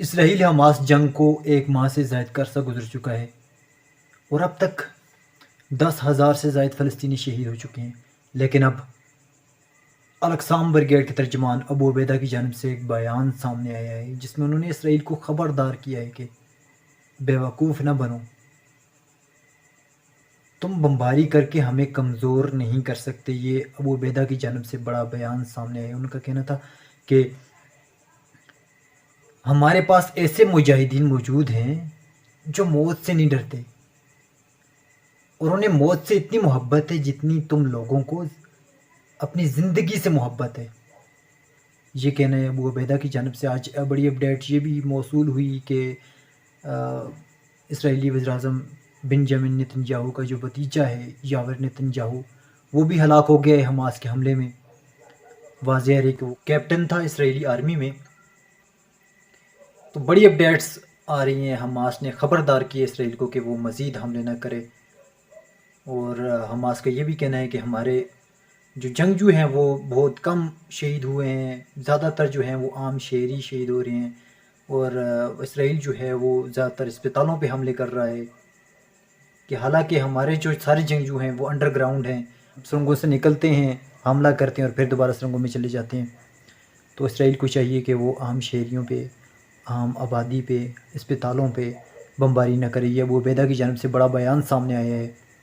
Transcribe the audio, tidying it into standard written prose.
اسرائیل Hamas جنگ کو 1 ماہ سے زائد کا عرصہ گزر چکا ہے اور اب تک 10,000 سے زائد فلسطینی شہید ہو چکے ہیں، لیکن اب الاقصام بریگیڈ کے ترجمان ابو عبیدہ کی جانب سے ایک بیان سامنے آیا ہے جس میں انہوں نے اسرائیل کو خبردار کیا ہے کہ بیوقوف نہ بنو، تم بمباری کر کے ہمیں کمزور نہیں کر سکتے۔ یہ ابو عبیدہ کی جانب سے بڑا بیان سامنے آیا۔ ان کا کہنا تھا کہ ہمارے پاس ایسے مجاہدین موجود ہیں جو موت سے نہیں ڈرتے اور انہیں موت سے اتنی محبت ہے جتنی تم لوگوں کو اپنی زندگی سے محبت ہے۔ یہ کہنا ہے ابو عبیدہ کی جانب سے۔ آج بڑی اپڈیٹ یہ بھی موصول ہوئی کہ اسرائیلی وزیراعظم بنجامن نتن یاہو کا جو بھتیجا ہے یاور نتن یاہو، وہ بھی ہلاک ہو گیا ہے حماس کے حملے میں۔ واضح ہے کہ وہ کیپٹن تھا اسرائیلی آرمی میں۔ تو بڑی اپڈیٹس آ رہی ہیں، حماس نے خبردار کیا اسرائیل کو کہ وہ مزید حملے نہ کرے، اور حماس کا یہ بھی کہنا ہے کہ ہمارے جو جنگجو ہیں وہ بہت کم شہید ہوئے ہیں، زیادہ تر جو ہیں وہ عام شہری شہید ہو رہے ہیں، اور اسرائیل جو ہے وہ زیادہ تر اسپتالوں پہ حملے کر رہا ہے، کہ حالانکہ ہمارے جو سارے جنگجو ہیں وہ انڈر گراؤنڈ ہیں، سرنگوں سے نکلتے ہیں، حملہ کرتے ہیں اور پھر دوبارہ سرنگوں میں چلے جاتے ہیں۔ تو اسرائیل کو چاہیے کہ وہ عام شہریوں پہ، عام آبادی پہ، اسپتالوں پہ بمباری نہ کرے۔ یہ ابو عبیدہ کی جانب سے بڑا بیان سامنے آیا ہے۔